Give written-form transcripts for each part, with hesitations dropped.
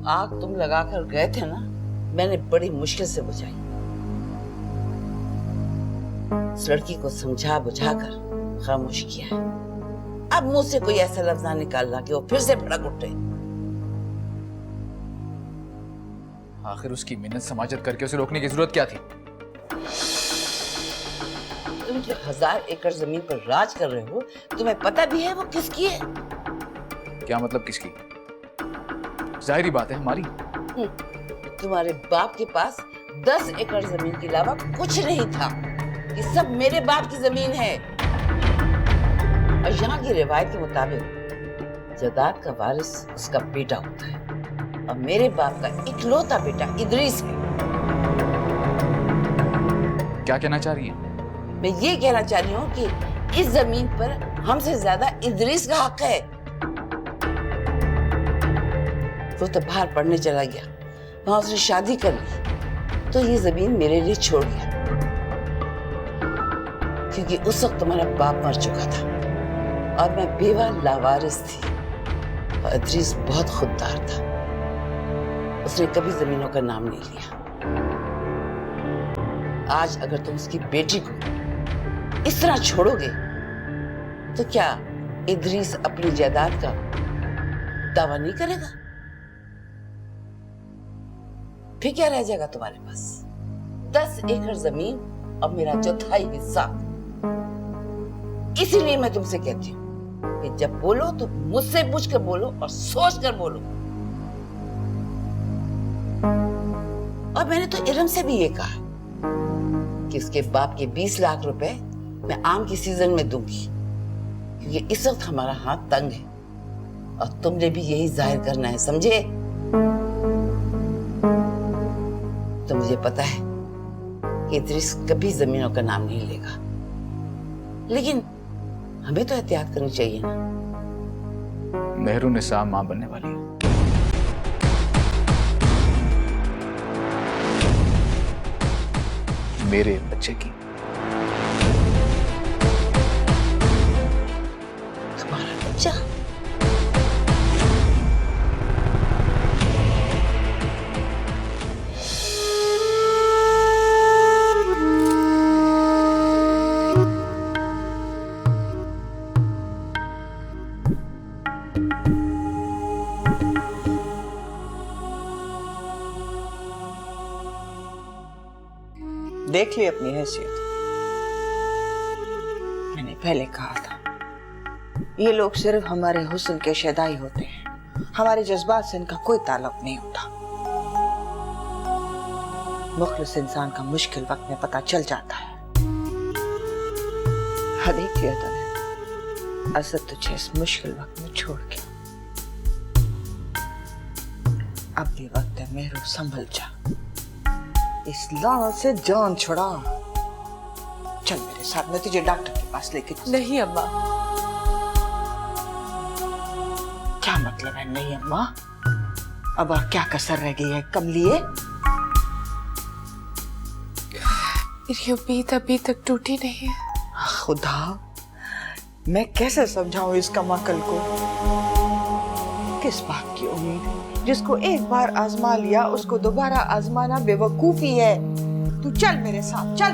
आग तुम लगाकर गए थे ना, मैंने बड़ी मुश्किल से बुझाई। इस लड़की को समझा बुझाकर खामोश किया है। अब मुंह से कोई ऐसा लफ्ज ना निकालना कि वो फिर से भड़क उठे। आखिर उसकी मिन्नत समाजत करके उसे रोकने की जरूरत क्या थी? तुम जो 1000 एकड़ जमीन पर राज कर रहे हो, तुम्हें पता भी है वो किसकी है? क्या मतलब किसकी? जाहिर बात है हमारी। तुम्हारे बाप के पास 10 एकड़ जमीन के अलावा कुछ नहीं था। ये सब मेरे बाप की जमीन है। और यहाँ की रिवायत के मुताबिक जायदाद का वारिस उसका बेटा होता है, और मेरे बाप का इकलौता बेटा इदरीस है। क्या कहना चाह रही है? मैं ये कहना चाह रही हूँ कि इस जमीन पर हमसे ज्यादा इदरीस का हक है। वो तो बाहर पढ़ने चला गया, वहां उसने शादी कर ली, तो ये जमीन मेरे लिए छोड़ गया, क्योंकि उस वक्त तुम्हारा बाप मर चुका था और मैं बेवा लावारिस थी। और इदरीस बहुत खुददार था, उसने कभी जमीनों का नाम नहीं लिया। आज अगर तुम उसकी बेटी को इस तरह छोड़ोगे, तो क्या इदरीस अपनी जायदाद का दावा नहीं करेगा? फिर क्या रह जाएगा तुम्हारे पास? 10 एकड़ जमीन और मेरा चौथाई हिस्सा। इसीलिए मैं तुमसे कहती हूँ कि जब बोलो तो मुझसे पूछ कर बोलो और सोच कर बोलो। और मैंने तो इरम से भी ये कहा कि उसके बाप के 20 लाख रुपए मैं आम की सीजन में दूंगी, क्योंकि इस वक्त हमारा हाथ तंग है और तुमने भी यही जाहिर करना है, समझे? तो मुझे पता है कि इदरीस कभी जमीनों का नाम नहीं लेगा, लेकिन हमें तो एहतियात करनी चाहिए ना। मेहरुन्निसा मां बनने वाली है। मेरे बच्चे की। तुम्हारा बच्चा? देख ली अपनी हैसियत। मैंने पहले कहा था, ये लोग सिर्फ हमारे हुस्न के शैदाई होते हैं, हमारे जज्बात से इनका कोई ताल्लुक नहीं होता। मुखलिस इंसान का मुश्किल वक्त में पता चल जाता है। हाँ, देख लिया तूने, असद तुझे इस मुश्किल वक्त में छोड़ गया। अब भी वक्त है मेहरू, संभल जा, इस लानत से जान छुड़ा। चल मेरे साथ, मैं तुझे डॉक्टर के पास लेके चलूं। नहीं अम्मा। क्या मतलब है नहीं अम्मा? अब और क्या कसर रह गई है कमलिए? मेरी उम्मीद अभी तक टूटी नहीं है। खुदा, मैं कैसे समझाऊं इस कमाकल को? किस बात की उम्मीद? जिसको एक बार आजमा लिया उसको दोबारा आजमाना बेवकूफी है। तू चल मेरे साथ, चल।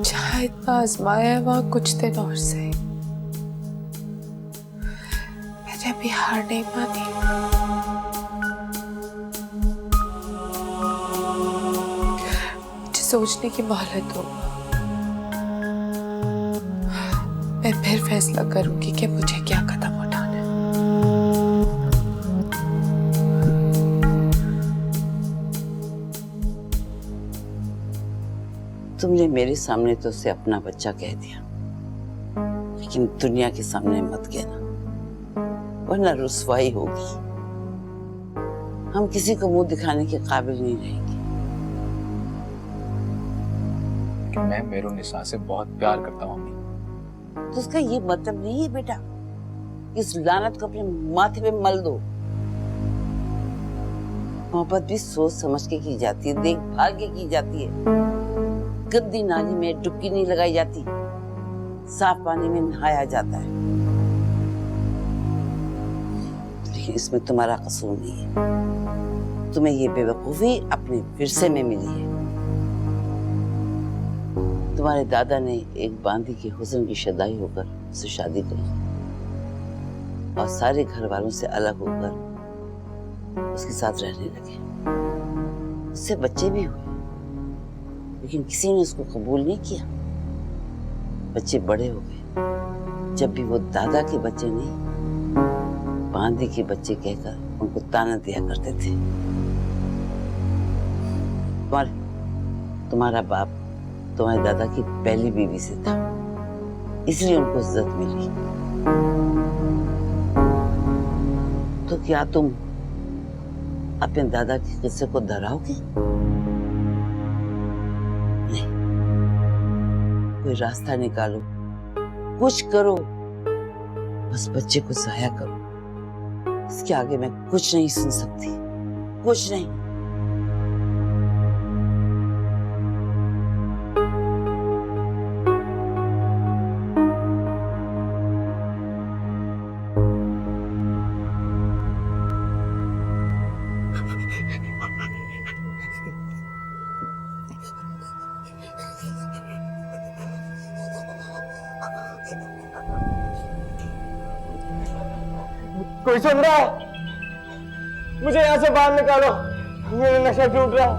जहाँ इतना आजमाया है वहाँ कुछ दिन और से। मैंने अभी हार नहीं मानी। मुझे सोचने की मोहलत दो। मैं फिर फैसला करूंगी कि मुझे क्या कदम उठाना है। तुमने मेरे सामने तो उसे अपना बच्चा कह दिया, लेकिन दुनिया के सामने मत कहना, वरना रुसवाई होगी। हम किसी को मुंह दिखाने के काबिल नहीं रहेंगे। मैं मेहरुन्निसा से बहुत प्यार करता हूँ अम्मी। तो उसका ये मतलब नहीं है बेटा, इस लानत को अपने माथे पे मल दो। मोहब्बत भी सोच समझ के की जाती है, देखभाल के की जाती है। गंदी नाली में डुबकी नहीं लगाई जाती, साफ पानी में नहाया जाता है। लेकिन इसमें तुम्हारा कसूर नहीं है। तुम्हें ये बेवकूफी अपने विरसे में मिली है। तुम्हारे दादा ने एक बांदी के हुस्न की शदाई होकर उससे शादी करी और सारे घर वालों से अलग होकर उसके साथ रहने लगे। उससे बच्चे भी हुए, लेकिन किसी ने उसको कबूल नहीं किया। बच्चे बड़े हो गए, जब भी वो दादा के बच्चे नहीं बांदी के बच्चे कहकर उनको ताना दिया करते थे। तुम्हारा बाप तुम्हारे दादा की पहली बीवी से था, इसलिए उनको इज्जत मिली। तो क्या तुम अपने दादा के किस्से को दोहराओगे? नहीं, कोई रास्ता निकालो, कुछ करो, बस बच्चे को जाया करो। इसके आगे मैं कुछ नहीं सुन सकती, कुछ नहीं। कोई सुन रहा है? मुझे यहाँ से बाहर निकालो, मेरा नशा टूट रहा है,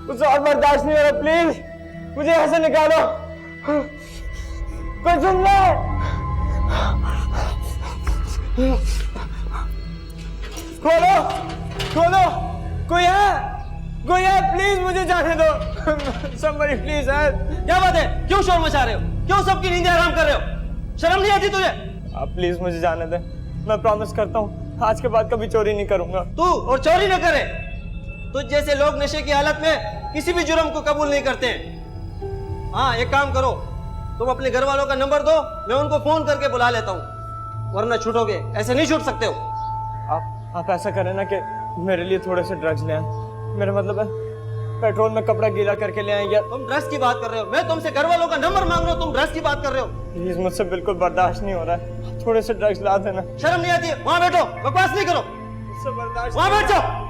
मुझसे और बर्दाश्त नहीं हो रहा। प्लीज मुझे यहाँ से निकालो। कोई सुन रहा है? खोलो खोलो, कोई है? प्लीज मुझे जाने दो। Somebody please help। क्या बात है? क्यों शोर मचा रहे हो? क्यों सबकी नींदें हराम कर रहे हो? शर्म नहीं आती तुझे? आप प्लीज मुझे जाने दें, मैं प्रॉमिस करता हूँ आज के बाद कभी चोरी नहीं करूंगा। तू और चोरी न करे। तुझ जैसे लोग नशे की हालत में किसी भी जुर्म को कबूल नहीं करते हैं। हाँ, एक काम करो, तुम अपने घर वालों का नंबर दो, मैं उनको फोन करके बुला लेता हूँ, वरना छूटोगे। ऐसे नहीं छूट सकते हो। आप ऐसा करें ना कि मेरे लिए थोड़े से ड्रग्स ले आए। मेरा मतलब है पेट्रोल में कपड़ा गीला करके ले आए। या तुम ड्रग्स की बात कर रहे हो? मैं तुमसे घर वालों का नंबर मांग रहा हूँ, तुम ड्रग्स की बात कर रहे हो? प्लीज मुझसे बिल्कुल बर्दाश्त नहीं हो रहा है, थोड़े से ड्रग्स ला देना। शर्म नहीं आती है? वहां बैठो, बकवास नहीं करो, मुझसे बर्दाश्त। वहां बैठ जाओ।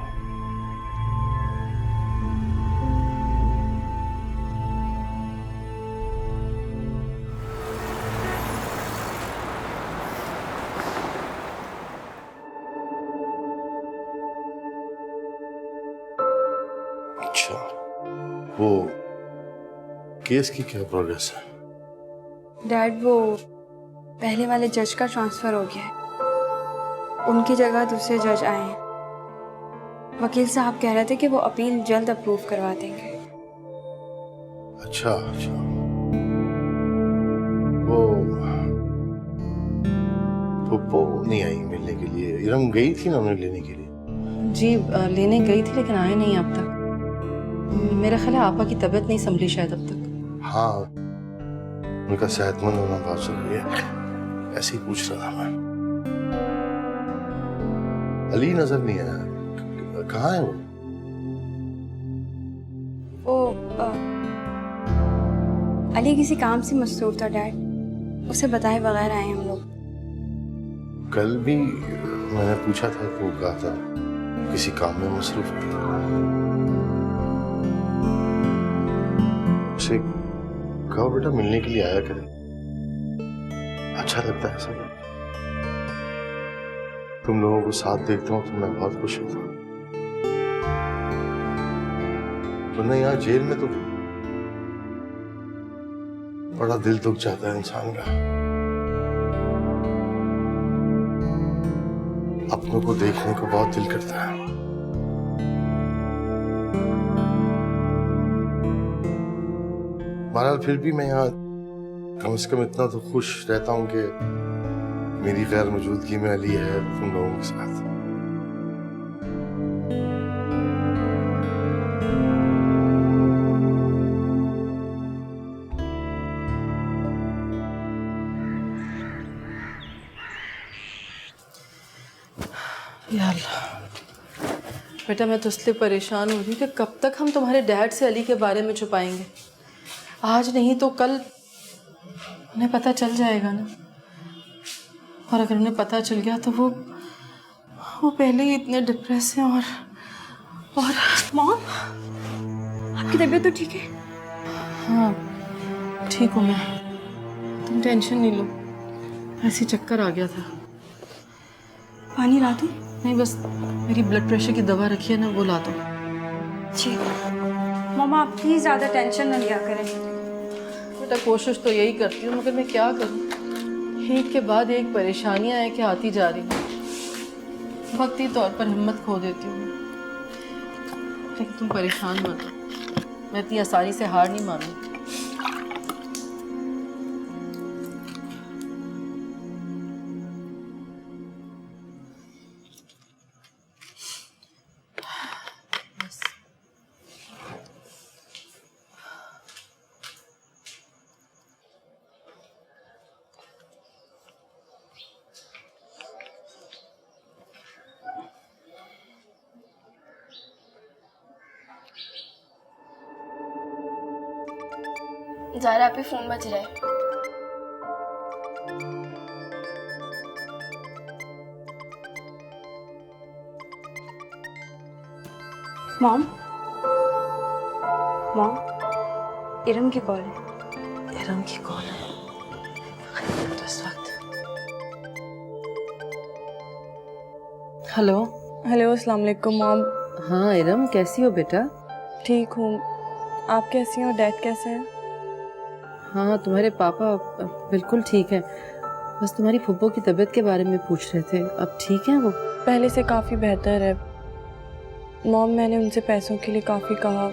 अच्छा, वो केस की क्या प्रोग्रेस है? डैड, वो पहले वाले जज का ट्रांसफर हो गया है, उनकी जगह दूसरे जज आए हैं। वकील साहब कह रहे थे कि वो अपील जल्द अप्रूव करवा देंगे। अच्छा, वो पुप्पो नहीं आई मिलने के लिए? इरम गई थी ना उन्हें लेने के लिए? जी लेने गई थी, लेकिन आए नहीं अब तक। मेरा ख्याल है आपा की तबीयत नहीं संभली शायद अब तक। हाँ, उनका सेहतमंद होना बहुत जरूरी है। ऐसे ही पूछ रहा था मैं। अली नजर नहीं आया, कहाँ है वो? अली किसी काम से मसरूफ था डैड, उसे बताए बगैर आए हम लोग। कल भी मैंने पूछा था तो वो कहा था किसी काम में मसरूफ थी। उसे कहो बेटा मिलने के लिए आया करे, अच्छा लगता है सब। तुम लोगों को साथ देखता हूँ तो मैं बहुत खुश होता हूँ। वरना यहाँ जेल में तो बड़ा दिल दुख जाता है इंसान का। अपनों को देखने को बहुत दिल करता है। बहरहाल फिर भी मैं यहाँ कम से कम इतना तो खुश रहता हूँ कि मेरी गैर मौजूदगी में अली है तुम लोगों के साथ। या अल्लाह, बेटा मैं तो इसलिए परेशान हो रही हूँ कि कब तक हम तुम्हारे डैड से अली के बारे में छुपाएंगे। आज नहीं तो कल उन्हें पता चल जाएगा ना, और अगर उन्हें पता चल गया तो वो वो पहले ही इतने डिप्रेस हैं और मॉम, आपकी तबीयत तो ठीक है? हाँ ठीक हूँ मैं, तुम टेंशन नहीं लो। ऐसे चक्कर आ गया था। पानी ला दूँ? नहीं बस मेरी ब्लड प्रेशर की दवा रखी है ना, वो ला दो। जी मामा, आप प्लीज़ ज़्यादा टेंशन न लिया करें। बेटा कोशिश तो यही करती हूँ, मगर मैं क्या करूँ, एक के बाद एक परेशानियाँ हैं कि आती जा रही हैं। वक्ती तौर पर हिम्मत खो देती हूँ, लेकिन तुम परेशान मत हो, मैं इतनी आसानी से हार नहीं मानूंगी। ज़ारा पे फ़ोन बज रहा है। मॉम, इरम की कॉल है। इरम की कॉल है तो इस वक्त। हेलो। हेलो, अस्सलाम वालेकुम मॉम। हाँ इरम, कैसी हो बेटा? ठीक हूँ, आप कैसी हो? डैड कैसे हैं? हाँ तुम्हारे पापा बिल्कुल ठीक है, बस तुम्हारी फुप्पो की तबीयत के बारे में पूछ रहे थे। अब ठीक है वो? पहले से काफ़ी बेहतर है मॉम। मैंने उनसे पैसों के लिए काफ़ी कहा,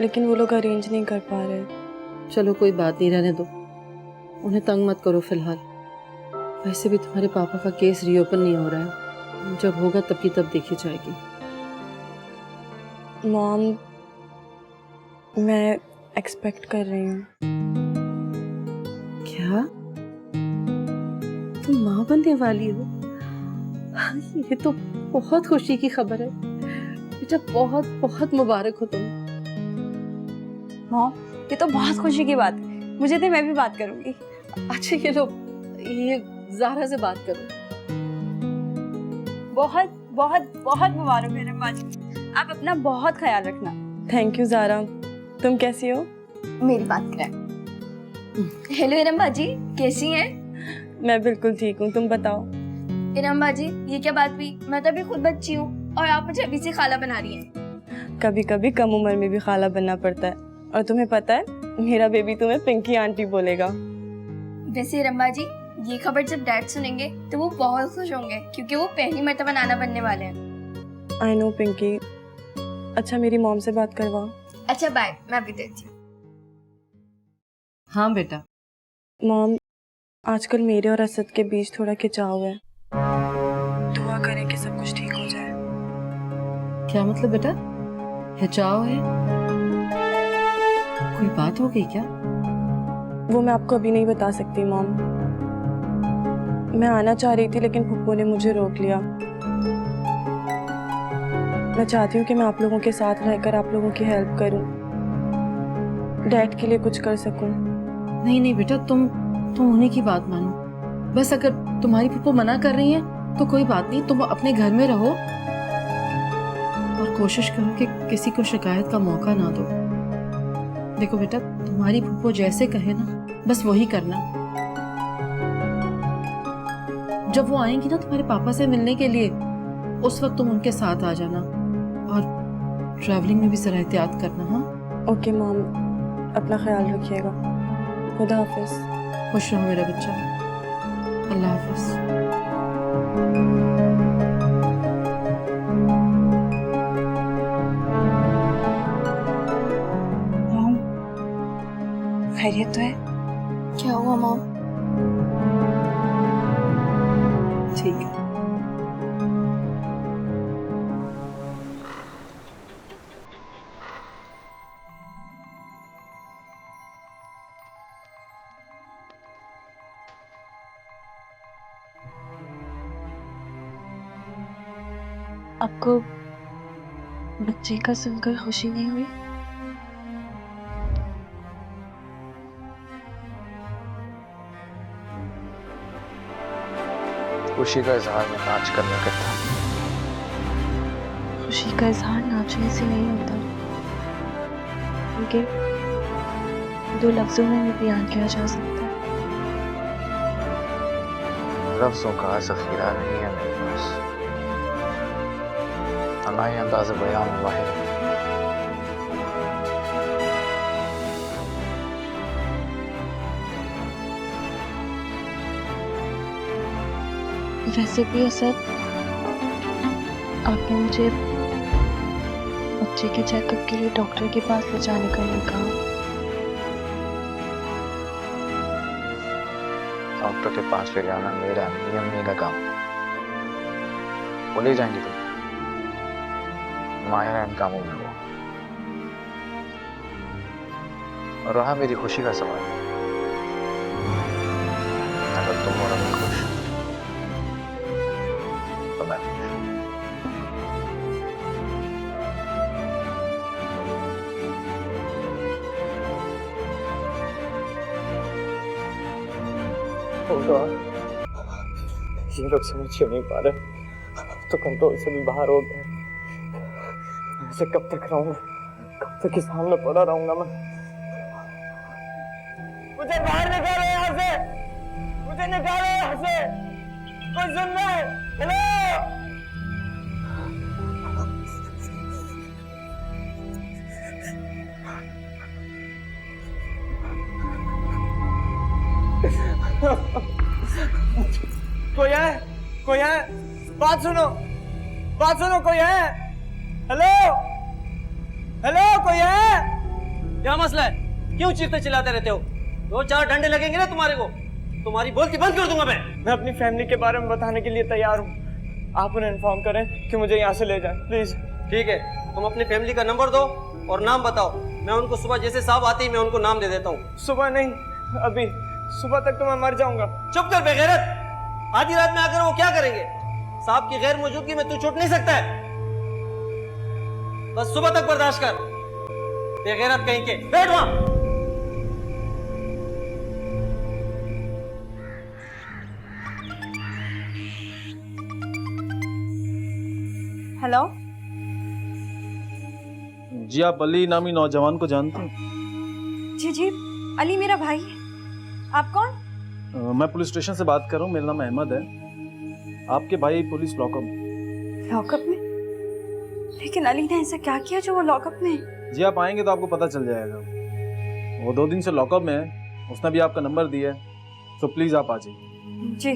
लेकिन वो लोग अरेंज नहीं कर पा रहे। चलो कोई बात नहीं, रहने दो, उन्हें तंग मत करो फिलहाल। वैसे भी तुम्हारे पापा का केस रीओपन नहीं हो रहा है, जब होगा तब की तब देखी जाएगी। मॉम, मैं एक्सपेक्ट कर रही हूँ। क्या तुम माँ बनने वाली हो? ये तो बहुत खुशी की खबर है बेटा, बहुत बहुत मुबारक हो तुम। मॉम, ये तो बहुत खुशी की बात है, मुझे तो मैं भी बात करूंगी। अच्छा ये लो, ये ज़ारा से बात करो। बहुत बहुत बहुत मुबारक है इरम बाजी, आप अपना बहुत ख्याल रखना। थैंक यू ज़ारा, तुम कैसी हो? मेरी बात करें। हेलो इरम बाजी, कैसी हैं? मैं बिल्कुल ठीक हूँ, तुम बताओ। इरम बाजी, ये क्या बात हुई? मैं तो अभी खुद बच्ची हूँ और आप मुझे अभी से खाला बना रही हैं। कभी कभी कम उम्र में भी खाला बनना पड़ता है, और तुम्हें पता है मेरा बेबी तुम्हें पिंकी आंटी बोलेगा। वैसे इरम बाजी, ये खबर जब डैड सुनेंगे तो वो बहुत खुश होंगे, क्योंकि वो पहली मर्तबा नाना बनने वाले हैं। I know Pinky. अच्छा मेरी मॉम से बात करवाओ। अच्छा बाय, मैं अभी देती हूँ। हाँ बेटा। मॉम, आजकल मेरे और असद के बीच थोड़ा खिंचाव है, दुआ करें कि सब कुछ ठीक हो जाए। क्या मतलब बेटा, हिचाव है? कोई बात हो गई क्या? वो मैं आपको अभी नहीं बता सकती मॉम। मैं आना चाह रही थी लेकिन फुप्पो ने मुझे रोक लिया। मैं चाहती हूँ कि मैं आप लोगों के साथ रहकर आप लोगों की हेल्प करूँ, डैड के लिए कुछ कर सकूँ। नहीं नहीं बेटा, तुम उन्हीं की बात मानो। बस अगर तुम्हारी फुप्पो मना कर रही हैं तो कोई बात नहीं, तुम अपने घर में रहो और कोशिश करो कि किसी को शिकायत का मौका ना दो। देखो बेटा, तुम्हारी फुप्पो जैसे कहे ना बस वही करना। जब वो आएंगी ना तुम्हारे पापा से मिलने के लिए, उस वक्त तुम उनके साथ आ जाना, और ट्रैवलिंग में भी जरा एहतियात करना। हाँ ओके मॉम, अपना ख्याल रखिएगा। खुदा हाफिज। खुश रहो मेरा बच्चा। अल्लाह हाफिज। मॉम, खैरियत तो है? क्या हुआ मॉम? ठीक है। आपको बच्चे का सुनकर खुशी नहीं हुई? खुशी का इजहार में नाच कर नहीं करता। खुशी का इजहार नाचने से नहीं होता, बल्कि दो लफ्जों में भी बयान किया जा सकता है। लफ्जों का ज़ख़ीरा नहीं है मेरे पास, हमारे अंदाज़ बयान वाहिद है। वैसे भी असद, आपने मुझे बच्चे के चेकअप के लिए डॉक्टर के पास ले जाने का नहीं कहा। डॉक्टर के पास ले जाना मेरा नहीं, अम्मी का काम। वो ले जाएंगे तुम, माहिर है इन कामों में वो। और रहा मेरी खुशी का सवाल, अगर तुम और अम्मी खुश तो मैं खुश। ये लोग समझ क्यों नहीं पा रहे, तो कंट्रोल से भी बाहर हो गए। ऐसे कब तक रहूंगा, कब तक के सामने पड़ा रहूंगा मैं? मुझे बाहर निकालो यहाँ से, मुझे निकालो यहाँ से। कोई सुन रहा है? हेलो, कोई है? कोई है? बात सुनो, बात सुनो, कोई है? हेलो, हेलो, कोई है? क्या मसला है? क्यों चीखते चिल्लाते रहते हो? दो चार डंडे लगेंगे ना तुम्हारे को, तुम्हारी बोलती बंद कर दूंगा मैं अपनी फैमिली के बारे में बताने के लिए तैयार हूँ। आप उन्हें इन्फॉर्म करें कि मुझे यहाँ से ले जाएं, प्लीज। ठीक है, तुम अपनी फैमिली का नंबर दो और नाम बताओ। मैं उनको सुबह जैसे साहब आते ही मैं उनको नाम दे देता हूँ। सुबह नहीं, अभी सुबह तक तो मैं मर जाऊंगा। चुप कर बेगैरत, आधी रात में आकर वो क्या करेंगे? साहब की गैर मौजूदगी में तू छूट नहीं सकता है। बस सुबह तक बर्दाश्त कर, बेगैरत कहीं के। बैठ वहां। हेलो, जी आप अली नामी नौजवान को जानते हैं? जी जी, अली मेरा भाई है। आप कौन? मैं पुलिस स्टेशन से बात कर रहा हूँ, मेरा नाम अहमद है। आपके भाई पुलिस लॉकअप में। लॉकअप में? लेकिन अली ने ऐसा क्या किया जो वो लॉकअप में है? जी आप आएंगे तो आपको पता चल जाएगा। वो 2 दिन से लॉकअप में है, उसने भी आपका नंबर दिया है, तो प्लीज आप आ जाइए। जी।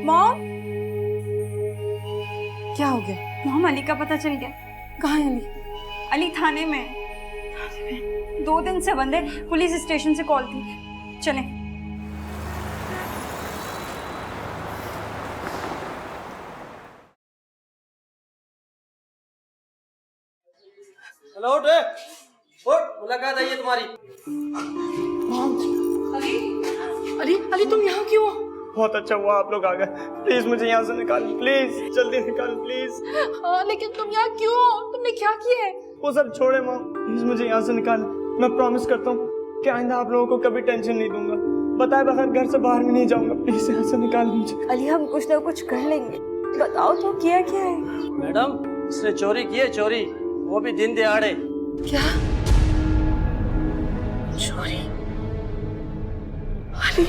मॉम, क्या हो गया? मॉम, अली का पता चल गया। कहाँ है अली? अली थाने में। 2 दिन से बंद है, पुलिस स्टेशन से कॉल थी। चलें। हेलो, उठ मुलाकात आई है तुम्हारी। अली, अली, अली तुम यहाँ क्यों? बहुत अच्छा हुआ आप लोग आ गए। प्लीज मुझे यहाँ से निकाल, प्लीज जल्दी निकाल, प्लीज। हाँ, लेकिन तुम यहाँ क्यों? तुमने क्या किया है? वो सब छोड़े मॉम, प्लीज मुझे यहाँ से निकाल। मैं प्रॉमिस करता हूँ कि आइंदा आप लोगों को कभी टेंशन नहीं दूंगा। बताए बगैर घर से बाहर भी नहीं जाऊंगा। प्लीज यहाँ से निकाल मुझे। अली, हम कुछ ना कुछ कर लेंगे। बताओ तो किया क्या है? मैडम, उसने चोरी की है, चोरी, वो भी दिन दिहाड़े। क्या? चोरी? अली,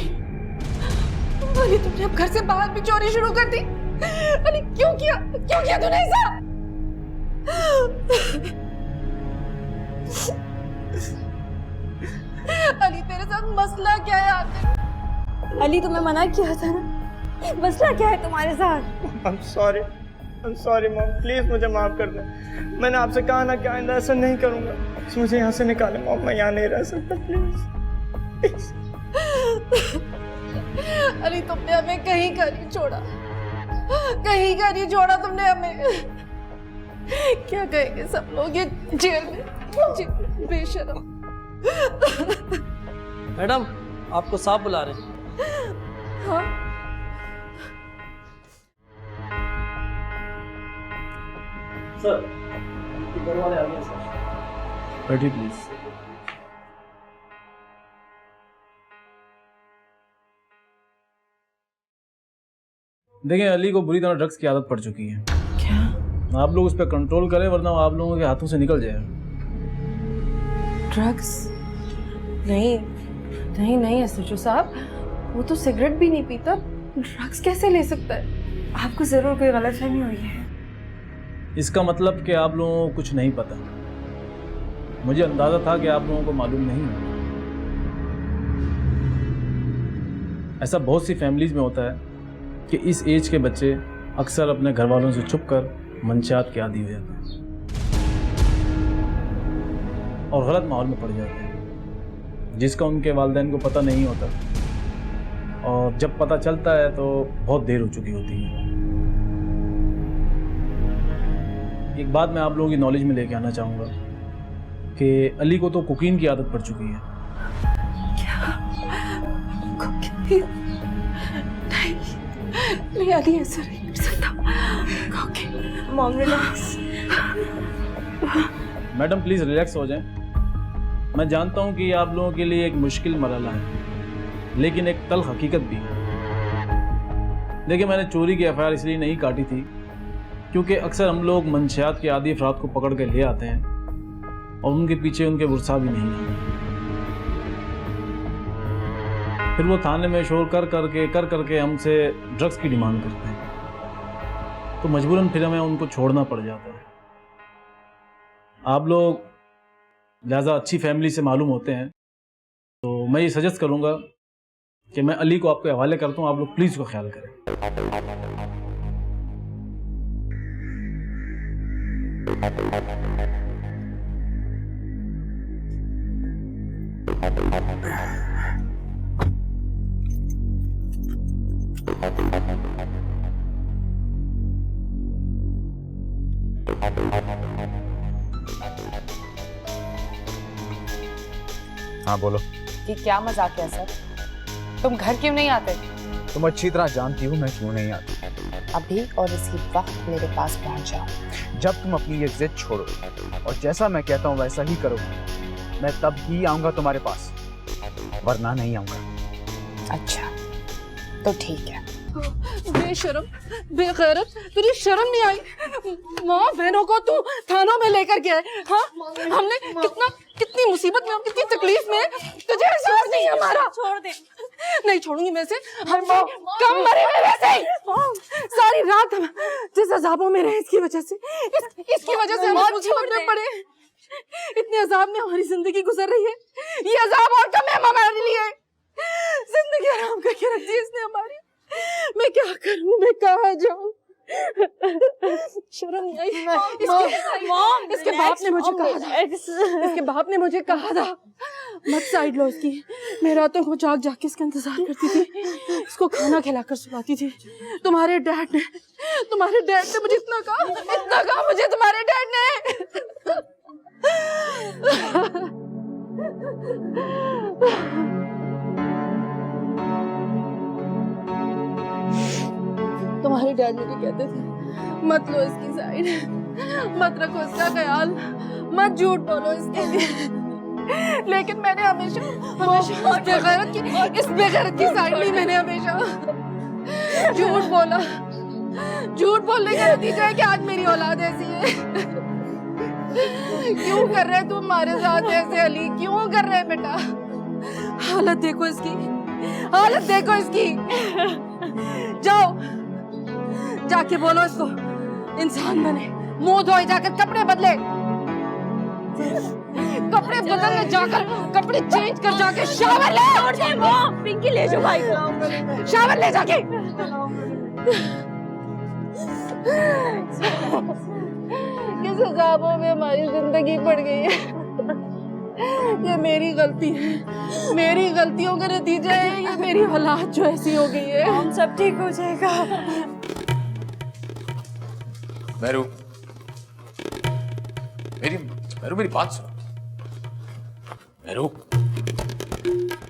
अली तुमने अब घर से बाहर भी चोरी शुरू कर दी? अली क्यों किया तूने ऐसा? अली तेरे साथ मसला क्या है आखिर? अली, तुम्हें मना किया था ना, मसला क्या है तुम्हारे साथ? I'm sorry मॉम, प्लीज मुझे माफ कर दो। मैंने आपसे कहा ना कि आइंदा ऐसा नहीं करूंगा। मुझे यहाँ से निकाले मॉम, मैं यहाँ नहीं रह सकता, प्लीज। अली तुमने हमें कहीं का नहीं छोड़ा तुमने हमें। क्या कहेंगे सब लोग ये जेल में बेशरम। मैडम, आपको साहब बुला रहे हैं। हाँ? सर, घर वाले आ गए सर। बैठिए प्लीज। देखिए, अली को बुरी तरह ड्रग्स की आदत पड़ चुकी है। क्या? आप लोग उस पर कंट्रोल करें, वरना वो आप लोगों के हाथों से निकल जाएगा। ड्रग्स? नहीं नहीं नहीं एसएचओ साहब, वो तो सिगरेट भी नहीं पीता, ड्रग्स कैसे ले सकता है? आपको ज़रूर कोई गलतफहमी हुई है। इसका मतलब कि आप लोगों को कुछ नहीं पता। मुझे अंदाजा था कि आप लोगों को मालूम नहीं है। ऐसा बहुत सी फैमिलीज में होता है कि इस एज के बच्चे अक्सर अपने घर वालों से छुपकर मंशियात के आदी हो जाते हैं और गलत माहौल में पड़ जाते हैं, जिसका उनके वालिदैन को पता नहीं होता, और जब पता चलता है तो बहुत देर हो चुकी होती है। एक बात मैं आप लोगों की नॉलेज में लेके आना चाहूँगा कि अली को तो कोकीन की आदत पड़ चुकी है। क्या? कोकीन? नहीं अली, ऐसा नहीं कर सकता। Cocaine. Mom relax. Madam please relax हो जाएं। मैं जानता हूँ कि ये आप लोगों के लिए एक मुश्किल मरहला है, लेकिन एक तल्ख हकीकत भी है। देखिए, मैंने चोरी की एफआईआर इसलिए नहीं काटी थी क्योंकि अक्सर हम लोग मंशियात के आदी अफराद को पकड़ के ले आते हैं और उनके पीछे उनके वर्सा भी नहीं आते, फिर वो थाने में शोर कर करके हमसे ड्रग्स की डिमांड करते हैं, तो मजबूरन फिर हमें उनको छोड़ना पड़ जाता है। आप लोग लिहाजा अच्छी फैमिली से मालूम होते हैं, तो मैं ये सजेस्ट करूँगा कि मैं अली को आपके हवाले करता हूँ। आप लोग प्लीज़ उसका ख्याल करें। हाँ बोलो। ये क्या मजाक है सर? तुम घर क्यों नहीं आते? तुम अच्छी तरह जानती हो मैं क्यों नहीं आती। अभी और इसी वक्त मेरे पास पहुंच जाओ। जब तुम अपनी ये जिद छोड़ो और जैसा मैं कहता हूँ वैसा ही करो, मैं तब ही आऊंगा तुम्हारे पास, वरना नहीं आऊंगा। अच्छा तो ठीक है। बेशरम, बेगैरत, तुझे शर्म नहीं आई? माँ बहनों को तू थानों में लेकर गया है। हाँ, हमने कितनी मुसीबत में, कितनी तकलीफ में, तुझे एहसास नहीं है हमारा? छोड़ दे। नहीं छोड़ूंगी मैं इसे। हम कम मरे हुए वैसे ही। सारी रात हम जिस अजाबों में रहे इसकी वजह से, इसकी वजह से हम मुसीबत में पड़े। इतने अजाब में हमारी जिंदगी गुजर रही है, ये अजाब और कम है हमारे लिए। जिंदगी आराम करके रख दी इसने हमारी। मैं क्या करूं, मैं कहाँ जाऊं? शर्म नहीं आई? इसके बाप ने मुझे कहा था, इसके बाप ने मुझे कहा था मत साइड लो इसकी। मैं रातों को जाग जाग के इसका इंतजार करती थी, इसको खाना खिलाकर सुलाती थी। तुम्हारे डैड ने मुझे इतना कहा मुझे तुम्हारे डैड ने। तुम्हारे डैड मुझे कहते थे मत लो इसकी साइड, मत रखो इसका ख्याल, मत झूठ बोलो इसके लिए। लेकिन मैंने हमेशा इस बेगैरत की साइड ली। मैंने हमेशा झूठ बोला। झूठ बोलने का नतीजा है कि आज मेरी औलाद ऐसी है। क्यों कर रहे तुम हमारे साथ ऐसे अली? क्यों कर रहे बेटा? हालत देखो इसकी, हालत देखो इसकी। जाओ जाके बोलो इसको इंसान बने, मुंह धोए जाकर कपड़े बदले, कपड़े बदलने जाकर, कपड़े चेंज कर जाके शावर ले। पिंकी ले जाओ भाई को, शावर ले जाके। किस अजाबों में हमारी जिंदगी पड़ गई है। ये मेरी गलती है, मेरी गलतियों का नतीजा है ये मेरी औलाद जो ऐसी हो गई है। हम सब ठीक हो जाएगा। मेरू, मेरी बात सुनो।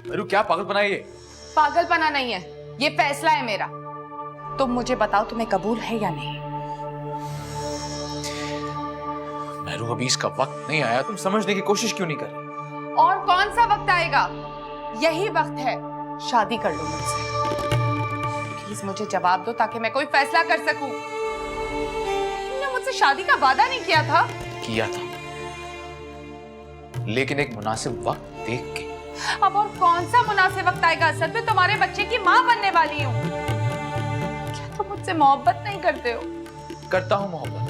मेरू क्या पागलपना है ये? पागलपना नहीं है, ये फैसला है मेरा। तुम मुझे बताओ तुम्हें कबूल है या नहीं? मेरू, अभी इसका वक्त नहीं आया, तुम समझने की कोशिश क्यों नहीं कर रही? और कौन सा वक्त आएगा? यही वक्त है, शादी कर लो मुझसे। प्लीज मुझे जवाब दो ताकि मैं कोई फैसला कर सकूं। तुमने मुझसे शादी का वादा नहीं किया था? किया था, लेकिन एक मुनासिब वक्त देख के। अब और कौन सा मुनासिब वक्त आएगा? असल में तुम्हारे बच्चे की माँ बनने वाली हूँ। क्या तुम मुझसे मोहब्बत नहीं करते हो? करता हूँ मोहब्बत,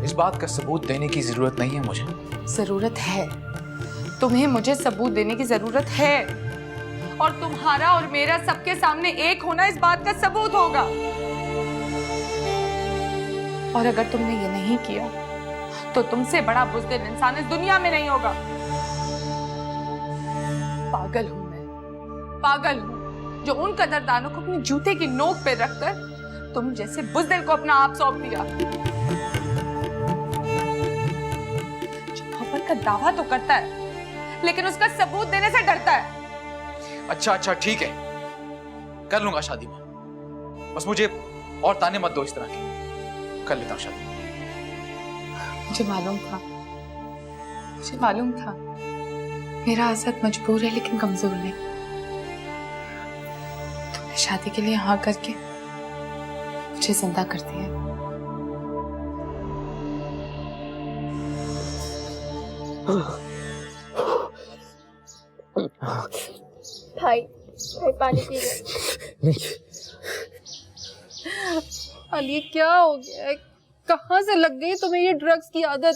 इस बात का सबूत देने की जरूरत नहीं है मुझे। जरूरत है, तुम्हें मुझे सबूत देने की जरूरत है, और तुम्हारा और मेरा सबके सामने एक होना इस बात का सबूत होगा। और अगर तुमने ये नहीं किया तो तुमसे बड़ा बुज़दिल इंसान इस दुनिया में नहीं होगा। पागल हूं मैं, पागल हूं जो उन कदरदानों को अपने जूते की नोक पे रखकर तुम जैसे बुज़दिल को अपना आप सौंप दिया, जो मोहब्बत का दावा तो करता है लेकिन उसका सबूत देने से डरता है। अच्छा अच्छा ठीक है, कर लूंगा शादी में, बस मुझे और ताने मत दो इस तरह के। कर लेता हूँ शादी। मुझे मालूम था मेरा असद मजबूर है लेकिन कमजोर नहीं। तुमने शादी के लिए हाँ करके मुझे जिंदा कर दिया। भाई पानी पी ले। अली क्या हो गया है? कहाँ से लग गई तुम्हें ये ड्रग्स की आदत?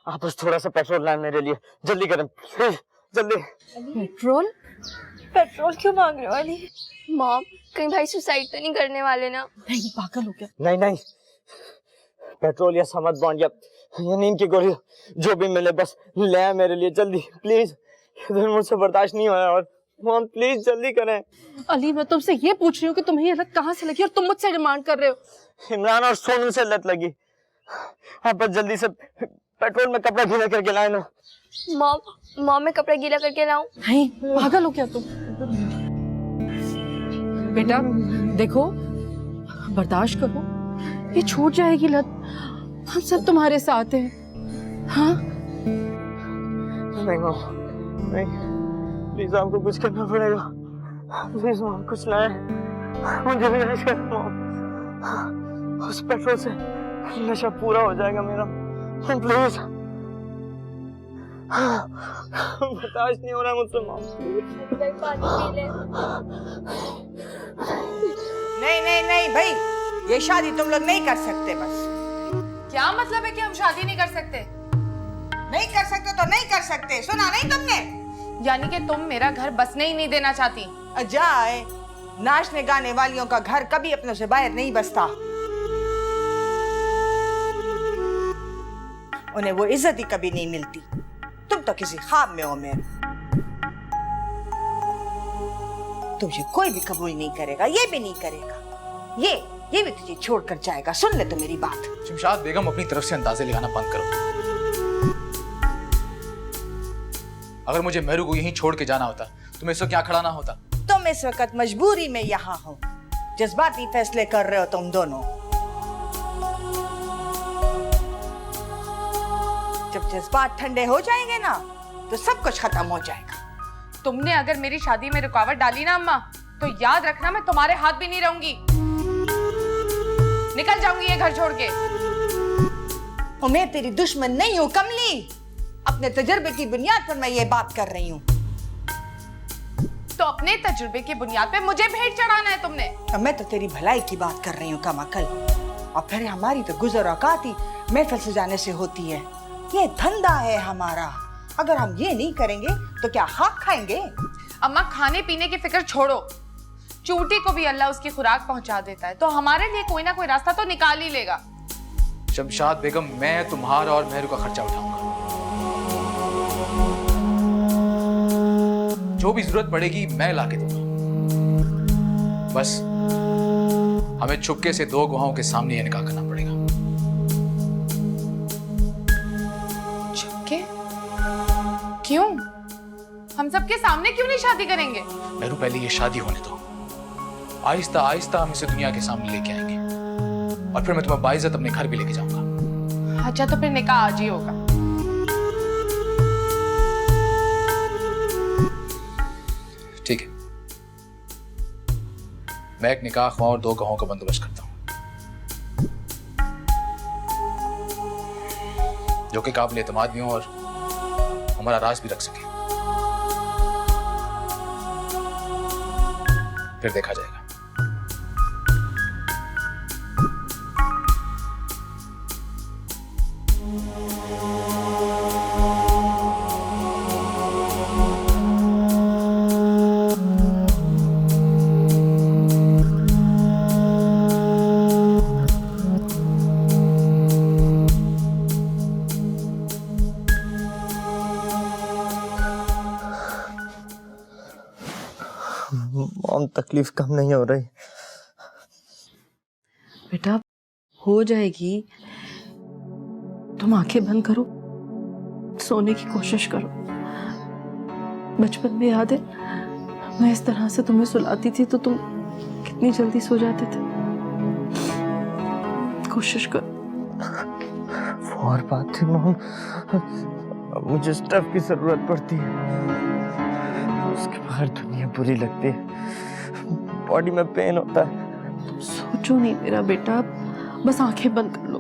आप बस थोड़ा सा पेट्रोल लाए मेरे लिए, जल्दी करें प्लीज, जल्दी। पेट्रोल? पेट्रोल क्यों मांग रहे हो अली? मॉम, कहीं भाई सुसाइड तो नहीं करने वाले ना? नहीं, पागल हो गया। नहीं, पेट्रोल या समझ बॉन्ड या नींद की गोली, जो भी मिले बस ले आए मेरे लिए जल्दी प्लीज। इधर मुझसे बर्दाश्त नहीं हो रहा, और मॉम प्लीज जल्दी करें। अली मैं तुमसे ये पूछ रही हूँ कि तुम्हें ये लत कहाँ से लगी और तुम मुझसे डिमांड कर रहे हो? इमरान और सोनू से लत लगी। आप बस जल्दी से पेट्रोल में कपड़ा गीला करके लाए ना। मॉम मैं कपड़ा गीला करके लाऊं? नहीं, पागल हो क्या तुम? बेटा देखो, बर्दाश्त करो, ये छूट जाएगी लत। हम सब तुम्हारे साथ हैं। हाँ? नहीं मॉम, नहीं, प्लीज आपको कुछ करना पड़ेगा। प्लीज मॉम कुछ लाए, मुझे भी नशा है मॉम। उस पेट्रोल से नशा पूरा हो जाएगा मेरा, प्लीज। बर्दाश्त नहीं हो रहा मुझसे मॉम। पानी पी ले। नहीं भाई, ये शादी तुम लोग नहीं कर सकते। बस क्या मतलब है कि हम शादी नहीं कर सकते? नहीं कर सकते तो नहीं कर सकते, सुना नहीं तुमने? यानी कि तुम मेरा घर बसने ही नहीं देना चाहती? जाए, नाचने गाने वालियों का घर कभी अपनों से बाहर नहीं बसता। उन्हें वो इज्जत ही कभी नहीं मिलती। तुम तो किसी ख्वाब में हो मेरे। तुझे कोई भी कबूल नहीं करेगा, ये भी नहीं करेगा, ये भी तुझे छोड़कर जाएगा। सुन ले तो मेरी बात। शमशाद बेगम अपनी तरफ से अंदाजे लगाना बंद करो। अगर मुझे मेहरू को यहीं छोड़ के जाना होता तो मैं इस वक्त यहाँ खड़ा ना होता। तुम इस वक्त मजबूरी में यहाँ हो, जज्बाती फैसले कर रहे हो तुम दोनों। जब जज्बात ठंडे हो जाएंगे ना तो सब कुछ खत्म हो जाएगा। तुमने अगर मेरी शादी में रुकावट डाली ना अम्मा, तो याद रखना मैं तुम्हारे हाथ भी नहीं रहूंगी। निकल जाऊंगी ये घर छोड़ के। और मैं तेरी दुश्मन नहीं हूँ कमली, अपने तजुर्बे की बुनियाद पर मैं ये बात कर रही हूँ। तो अपने तजुर्बे की बुनियाद पे मुझे भेंट चढ़ाना है तुमने? मैं तो तेरी भलाई की बात कर रही हूँ कमाकल। और फिर हमारी तो गुजर औकात ही महफिल सजाने से होती है। ये धंधा है हमारा, अगर हम ये नहीं करेंगे तो क्या खाक खाएंगे? अम्मा खाने पीने की फिक्र छोड़ो, चूटी को भी अल्लाह उसकी खुराक पहुंचा देता है, तो हमारे लिए कोई ना कोई रास्ता तो निकाल ही लेगा। शमशाद बेगम, मैं तुम्हारा और मेहरू का खर्चा उठाऊंगा। जो भी जरूरत पड़ेगी मैं ला के दूंगा। बस हमें छुपके से 2 गुहाओं के सामने ये निकाह करना पड़ेगा। छुपके? क्यों? हम सबके सामने क्यों नहीं शादी करेंगे? मेहरू पहले ये शादी होने दो, आहिस्ता आहिस्ता हम इसे दुनिया के सामने लेके आएंगे, और फिर मैं तुम्हें बाइज्जत अपने घर भी लेके जाऊंगा। अच्छा तो फिर निकाह आज ही होगा। ठीक है, मैं एक निकाह ख्वाह और 2 गवाहों का बंदोबस्त करता हूँ, जो कि काबिल एतमाद भी हों और हमारा राज भी रख सके। फिर देखा जाएगा। मॉम, तकलीफ कम नहीं हो रही। बेटा हो जाएगी, तुम आंखें बंद करो, सोने की कोशिश करो। बचपन में याद है मैं इस तरह से तुम्हें सुलाती थी तो तुम कितनी जल्दी सो जाते थे। कोशिश करो। वो और बात थी मॉम, अब मुझे स्टफ की जरूरत पड़ती है, उसके बाहर दुनिया बुरी लगती है, बॉडी में पेन होता है। तुम सोचो नहीं मेरा बेटा, बस आंखें बंद कर लो,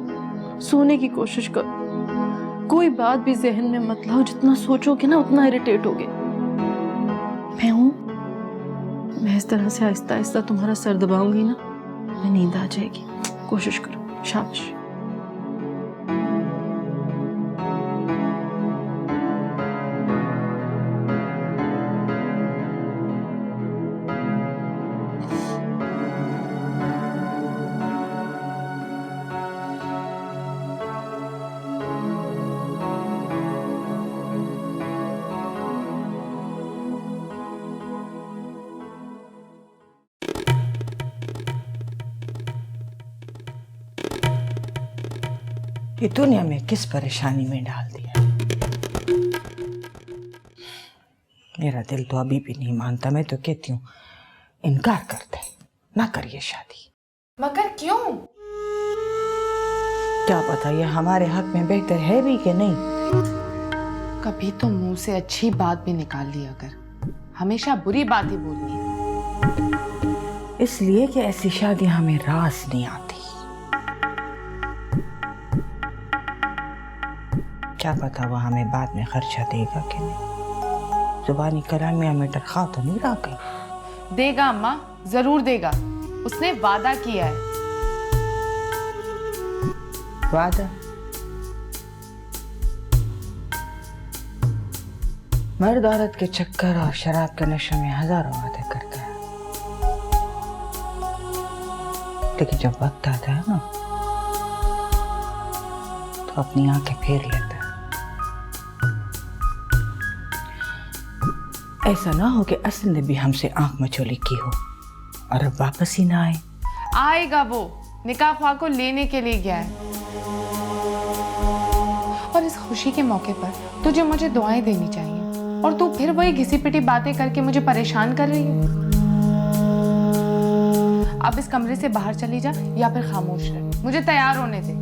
सोने की कोशिश करो। कोई बात भी जहन में मत लाओ, जितना सोचोगे ना उतना इरिटेट होगे। मैं हूं, मैं इस तरह से आहिस्ता आहिस्ता तुम्हारा सर दबाऊंगी ना, मैं नींद आ जाएगी। कोशिश करो, शाबाश। ये दुनिया में किस परेशानी में डाल दिया। मेरा दिल तो अभी भी नहीं मानता। मैं तो कहती हूँ इनकार कर दे, ना करिए शादी। मगर क्यों? क्या पता ये हमारे हक में बेहतर है भी कि नहीं। कभी तो मुंह से अच्छी बात भी निकाल लिया कर, हमेशा बुरी बात ही बोलनी है। इसलिए कि ऐसी शादी हमें रास नहीं आती। क्या पता वो हमें बाद में खर्चा देगा कि नहीं। जुबानी कलामी हमें तनख्वाह तो नहीं रहा कहीं। देगा अम्मा, जरूर देगा, उसने वादा किया है। वादा? मर्द औरत के चक्कर और शराब के नशे में हजारों वादे करता है, लेकिन जब वक्त आता है ना तो अपनी आंखें फेर लेता है। ऐसा ना हो कि असल ने भी हमसे आंख मचोली की हो और अब वापस ही ना आए। आएगा वो, निकाह ख्वाह को लेने के लिए गया है। और इस खुशी के मौके पर तुझे मुझे दुआएं देनी चाहिए, और तू फिर वही घिसी पिटी बातें करके मुझे परेशान कर रही है। अब इस कमरे से बाहर चली जा या फिर खामोश रह, मुझे तैयार होने दे।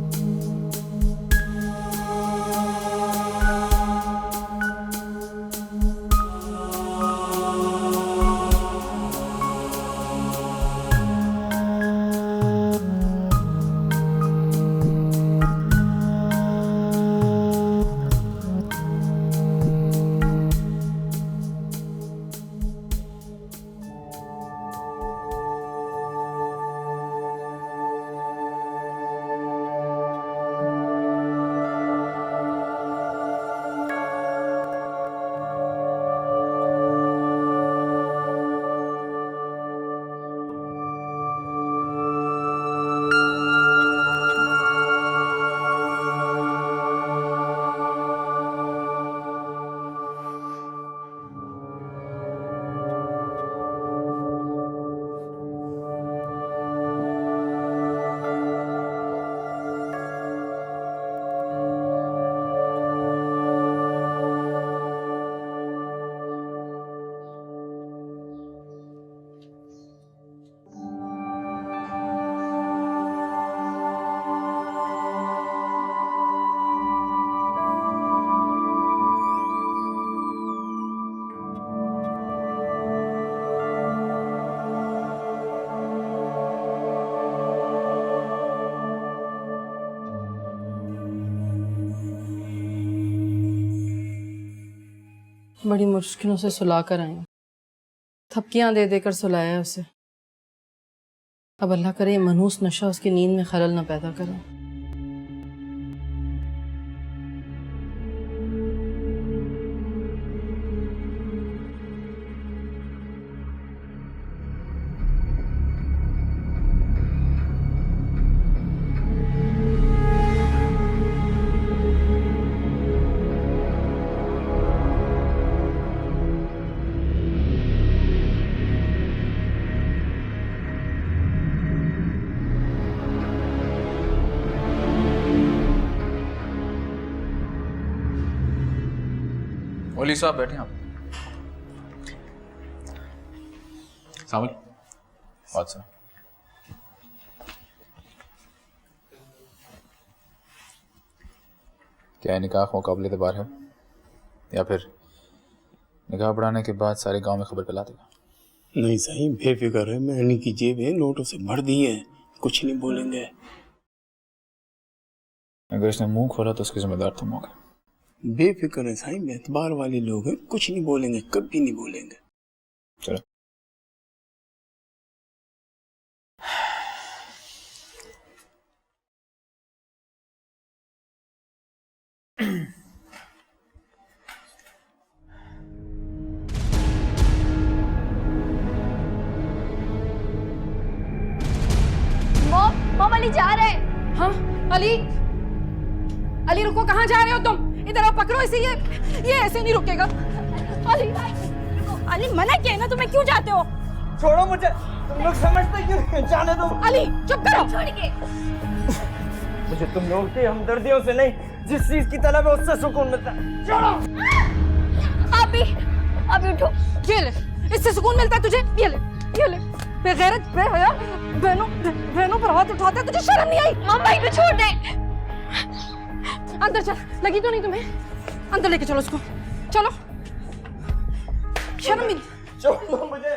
बड़ी मुश्किलों से सुला कर आई हूँ। थपकियां दे देकर सुलाया है उसे। अब अल्लाह करे ये मनहूस नशा उसकी नींद में खलल न पैदा करे। ओली साहब बैठे आप। सामल बात सुनो। क्या निकाह मुकाबले के बाहर है या फिर निकाह बढ़ाने के बाद सारे गांव में खबर फैला देगा? नहीं सही बेफिक्र है। मैंने की जेबें नोटों से भर दी है, कुछ नहीं बोलेंगे। अगर इसने मुंह खोला तो उसकी जिम्मेदार तुम होगे। बेफिक्र है साईं, एतबार वाले लोग हैं, कुछ नहीं बोलेंगे, कभी नहीं बोलेंगे। चलो मॉम अली जा रहे हैं। हाँ अली, अली रुको, कहाँ जा रहे हो तुम? इधर आओ, पकड़ो इसे। ये ऐसे नहीं रुकेगा। अली, अली मना किया ना, तुम्हें क्यों जाते हो? छोड़ो मुझे, तुम लोग समझते क्यों नहीं? जाने दो। अली चुप करो। छोड़ के। मुझे तुम लोग की हमदर्दियों से नहीं, जिस चीज की तलब है उससे सुकून मिलता है। छोड़ो। अभी उठो। ये ले, इससे सुकून मिलता है तुझे? ये ले। बेगैरत, बेहया, बहनों पर हाथ उठाता है, तुझे शर्म नहीं आई? मॉम भाई को छोड़ दे। अंदर चल, लगी तो नहीं तुम्हें? अंदर लेके चलो उसको, चलो। शर्म नहीं। छोड़ो मुझे।